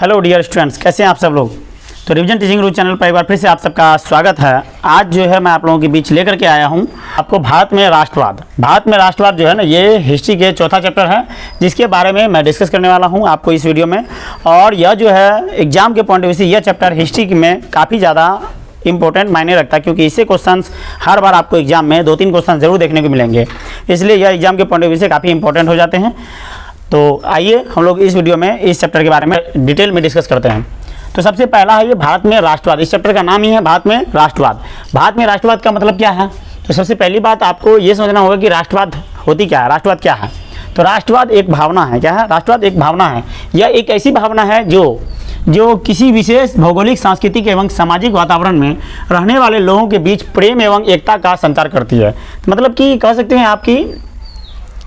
Hello dear students, कैसे हैं आप सब लोग। तो रिवीजन टीचिंग रूल चैनल पर एक बार फिर से आप सबका स्वागत है। आज जो है मैं आप लोगों के बीच लेकर के आया हूं आपको भारत में राष्ट्रवाद। भारत में राष्ट्रवाद जो है ना, ये हिस्ट्री के चौथा चैप्टर है जिसके बारे में मैं डिस्कस करने वाला हूं आपको इस वीडियो में। और यह जो है एग्जाम के पॉइंट ऑफ व्यू से यह चैप्टर हिस्ट्री में काफ़ी ज़्यादा इंपॉर्टेंट मायने रखता है, क्योंकि इससे क्वेश्चंस हर बार आपको एग्जाम में 2-3 क्वेश्चन जरूर देखने को मिलेंगे, इसलिए यह एग्जाम के पॉइंट ऑफ व्यू से काफ़ी इंपॉर्टेंट हो जाते हैं। तो आइए हम लोग इस वीडियो में इस चैप्टर के बारे में डिटेल में डिस्कस करते हैं। तो सबसे पहला है ये भारत में राष्ट्रवाद। इस चैप्टर का नाम ही है भारत में राष्ट्रवाद। भारत में राष्ट्रवाद का मतलब क्या है? तो सबसे पहली बात आपको ये समझना होगा कि राष्ट्रवाद होती क्या है, राष्ट्रवाद क्या है। तो राष्ट्रवाद एक भावना है। क्या है? राष्ट्रवाद एक भावना है। यह एक ऐसी भावना है जो किसी विशेष भौगोलिक, सांस्कृतिक एवं सामाजिक वातावरण में रहने वाले लोगों के बीच प्रेम एवं एकता का संचार करती है। मतलब कि कह सकते हैं आपकी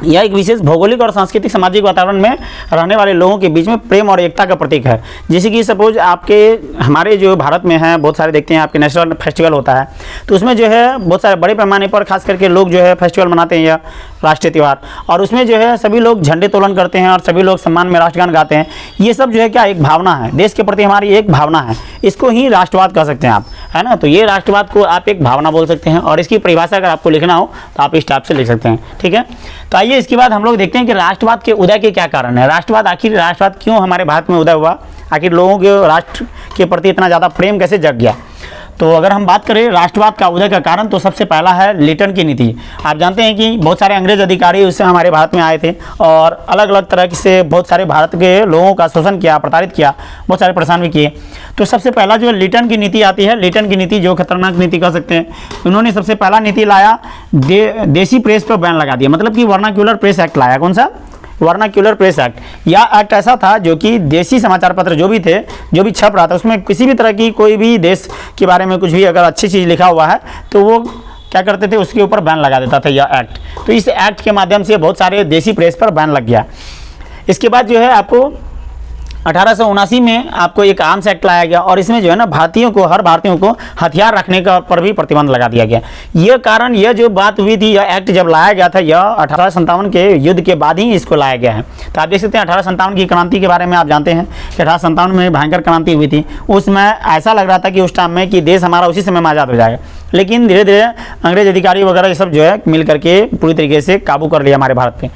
यह एक विशेष भौगोलिक और सांस्कृतिक सामाजिक वातावरण में रहने वाले लोगों के बीच में प्रेम और एकता का प्रतीक है। जैसे कि सपोज आपके हमारे जो भारत में है बहुत सारे देखते हैं आपके नेशनल फेस्टिवल होता है, तो उसमें जो है बहुत सारे बड़े पैमाने पर खास करके लोग जो है फेस्टिवल मनाते हैं या राष्ट्रीय त्यौहार, और उसमें जो है सभी लोग झंडे तोलन करते हैं और सभी लोग सम्मान में राष्ट्रगान गाते हैं। ये सब जो है क्या, एक भावना है, देश के प्रति हमारी एक भावना है। इसको ही राष्ट्रवाद कह सकते हैं आप, है ना। तो ये राष्ट्रवाद को आप एक भावना बोल सकते हैं, और इसकी परिभाषा अगर आपको लिखना हो तो आप इस टाइप से लिख सकते हैं, ठीक है। तो आइए इसके बाद हम लोग देखते हैं कि राष्ट्रवाद के उदय के क्या कारण है। आखिर राष्ट्रवाद क्यों हमारे भारत में उदय हुआ, आखिर लोगों के राष्ट्र के प्रति इतना ज़्यादा प्रेम कैसे जग गया। तो अगर हम बात करें राष्ट्रवाद का उदय का कारण, तो सबसे पहला है लिटन की नीति। आप जानते हैं कि बहुत सारे अंग्रेज अधिकारी उससे हमारे भारत में आए थे और अलग अलग तरह से बहुत सारे भारत के लोगों का शोषण किया, प्रताड़ित किया, बहुत सारे परेशान भी किए। तो सबसे पहला जो लिटन की नीति आती है, लिटन की नीति जो खतरनाक नीति कह सकते हैं, उन्होंने सबसे पहला नीति लाया, देसी प्रेस पर बैन लगा दिया। मतलब कि वर्नाक्यूलर प्रेस एक्ट लाया। कौन सा? Vernacular press act. यह एक्ट ऐसा था जो कि देसी समाचार पत्र जो भी थे, जो भी छप रहा था, उसमें किसी भी तरह की कोई भी देश के बारे में कुछ भी अगर अच्छी चीज़ लिखा हुआ है तो वो क्या करते थे, उसके ऊपर बैन लगा देता था यह एक्ट। तो इस एक्ट के माध्यम से बहुत सारे देसी प्रेस पर बैन लग गया। इसके बाद जो है आपको 1879 में आपको एक आर्म्स एक्ट लाया गया, और इसमें जो है ना हर भारतीयों को हथियार रखने का पर भी प्रतिबंध लगा दिया गया। यह जो बात हुई थी, यह एक्ट जब लाया गया था, यह 1857 के युद्ध के बाद ही इसको लाया गया है। तो आप देख सकते हैं 1857 की क्रांति के बारे में आप जानते हैं कि 1857 में भयंकर क्रांति हुई थी। उसमें ऐसा लग रहा था कि उस टाइम में कि देश हमारा उसी समय में आज़ाद हो जाएगा, लेकिन धीरे धीरे अंग्रेज अधिकारी वगैरह ये सब जो है मिल करके पूरी तरीके से काबू कर लिया हमारे भारत पे।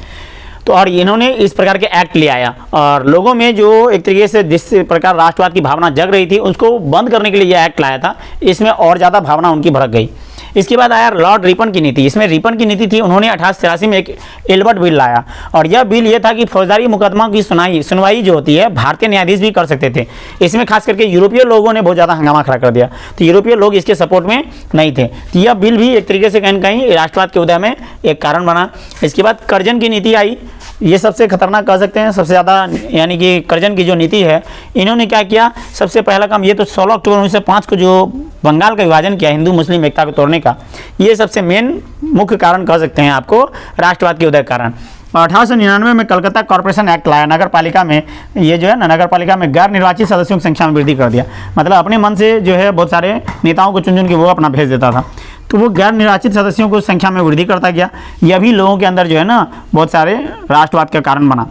तो और इन्होंने इस प्रकार के एक्ट ले आया, और लोगों में जो एक तरीके से जिस प्रकार राष्ट्रवाद की भावना जग रही थी उसको बंद करने के लिए यह एक्ट लाया था। इसमें और ज़्यादा भावना उनकी भड़क गई। इसके बाद आया लॉर्ड रिपन की नीति। इसमें रिपन की नीति थी, उन्होंने 1883 में एक एल्बर्ट बिल लाया, और यह बिल ये था कि फौजदारी मुकदमा की सुनवाई जो होती है भारतीय न्यायाधीश भी कर सकते थे। इसमें खास करके यूरोपीय लोगों ने बहुत ज़्यादा हंगामा खड़ा कर दिया, तो यूरोपीय लोग इसके सपोर्ट में नहीं थे। तो यह बिल भी एक तरीके से कहीं न कहीं राष्ट्रवाद के उदय में एक कारण बना। इसके बाद कर्जन की नीति आई। ये सबसे खतरनाक कह सकते हैं, सबसे ज़्यादा, यानी कि कर्जन की जो नीति है, इन्होंने क्या किया, सबसे पहला काम ये तो 16 अक्टूबर 1905 को जो बंगाल का विभाजन किया हिंदू मुस्लिम एकता को तोड़ने का, ये सबसे मेन मुख्य कारण कह सकते हैं आपको राष्ट्रवाद के उदय कारण। 1899 में कलकत्ता कॉर्पोरेशन एक्ट लाया। नगर पालिका में ये जो है ना, नगर पालिका में गैर निर्वाचित सदस्यों की संख्या में वृद्धि कर दिया। मतलब अपने मन से जो है बहुत सारे नेताओं को चुन के वो अपना भेज देता था, तो वो गैर निर्वाचित सदस्यों को संख्या में वृद्धि करता गया। यह भी लोगों के अंदर जो है ना बहुत सारे राष्ट्रवाद का कारण बना।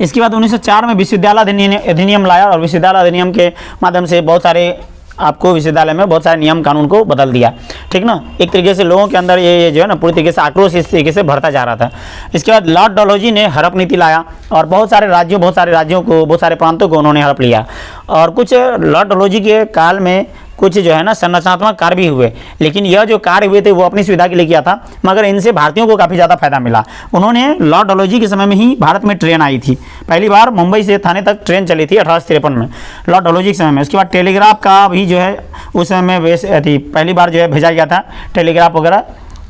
इसके बाद 1904 में विश्वविद्यालय अधिनियम लाया, और विश्वविद्यालय अधिनियम के माध्यम से बहुत सारे आपको विश्वविद्यालय में बहुत सारे नियम कानून को बदल दिया, ठीक ना। एक तरीके से लोगों के अंदर ये जो है ना पूरी तरीके से आक्रोश इस तरीके से बढ़ता जा रहा था। इसके बाद लॉर्ड डलहौजी ने हड़प नीति लाया, और बहुत सारे राज्यों को, बहुत सारे प्रांतों को उन्होंने हड़प लिया। और कुछ लॉर्ड डलहौजी के काल में कुछ जो है ना संरचनात्मक कार्य भी हुए, लेकिन यह जो कार्य हुए थे वो अपनी सुविधा के लिए किया था, मगर इनसे भारतीयों को काफ़ी ज़्यादा फायदा मिला। उन्होंने लॉर्ड डलहौजी के समय में ही भारत में ट्रेन आई थी, पहली बार मुंबई से थाने तक ट्रेन चली थी 1853 में, लॉर्ड डलहौजी के समय में। उसके बाद टेलीग्राफ का भी जो है उस समय में थी, पहली बार जो है भेजा गया था टेलीग्राफ वगैरह,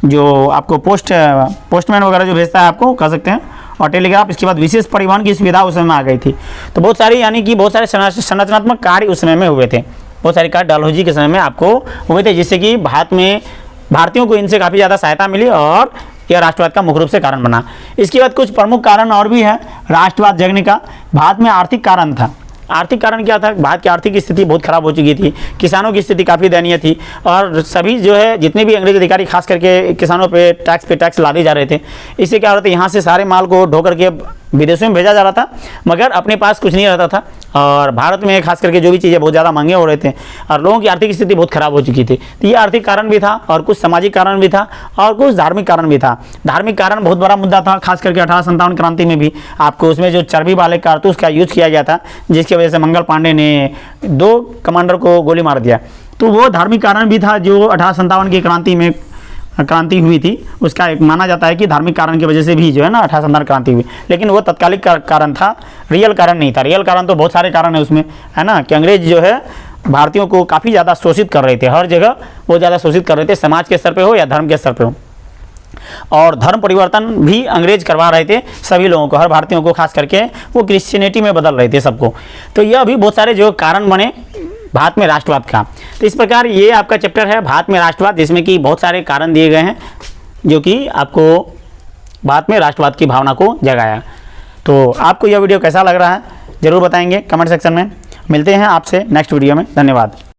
जो आपको पोस्टमैन वगैरह जो भेजता है आपको कह सकते हैं, और टेलीग्राफ। इसके बाद विशेष परिवहन की सुविधा उस समय में आ गई थी। तो बहुत सारी, यानी कि बहुत सारे संरचनात्मक कार्य उस समय में हुए थे, बहुत सारे कार्य डलहौजी के समय में आपको हुए थे, जिससे कि भारतीयों को इनसे काफ़ी ज़्यादा सहायता मिली, और यह राष्ट्रवाद का मुख्य रूप से कारण बना। इसके बाद कुछ प्रमुख कारण और भी है राष्ट्रवाद जगने का। भारत में आर्थिक कारण था। आर्थिक कारण क्या था? भारत की आर्थिक स्थिति बहुत खराब हो चुकी थी, किसानों की स्थिति काफ़ी दयनीय थी, और सभी जो है जितने भी अंग्रेज अधिकारी खास करके किसानों पे टैक्स लादे जा रहे थे। इससे क्या हो रहा था, यहाँ से सारे माल को ढो करके विदेशों में भेजा जा रहा था, मगर अपने पास कुछ नहीं रहता था, और भारत में खास करके जो भी चीज़ें बहुत ज़्यादा महंगे हो रहे थे और लोगों की आर्थिक स्थिति बहुत खराब हो चुकी थी। तो ये आर्थिक कारण भी था, और कुछ सामाजिक कारण भी था, और कुछ धार्मिक कारण भी था। धार्मिक कारण बहुत बड़ा मुद्दा था, खास करके 1857 क्रांति में भी आपको उसमें जो चर्बी वाले कारतूस का यूज किया गया था, जिसकी वजह से मंगल पांडे ने 2 कमांडर को गोली मार दिया। तो वो धार्मिक कारण भी था जो 1857 की क्रांति हुई थी, उसका एक माना जाता है कि धार्मिक कारण की वजह से भी जो है ना 1857 क्रांति हुई। लेकिन वो तत्कालिक कारण था, रियल कारण नहीं था। रियल कारण तो बहुत सारे कारण है उसमें, है ना, कि अंग्रेज जो है भारतीयों को काफ़ी ज़्यादा शोषित कर रहे थे, हर जगह वो ज़्यादा शोषित कर रहे थे, समाज के स्तर पे हो या धर्म के स्तर पे हो। और धर्म परिवर्तन भी अंग्रेज करवा रहे थे सभी लोगों को, हर भारतीयों को, खास करके वो क्रिश्चियनिटी में बदल रहे थे सबको। तो यह भी बहुत सारे जो कारण बने भारत में राष्ट्रवाद का। तो इस प्रकार ये आपका चैप्टर है भारत में राष्ट्रवाद, जिसमें कि बहुत सारे कारण दिए गए हैं जो कि आपको भारत में राष्ट्रवाद की भावना को जगाया। तो आपको यह वीडियो कैसा लग रहा है ज़रूर बताएंगे कमेंट सेक्शन में। मिलते हैं आपसे नेक्स्ट वीडियो में। धन्यवाद।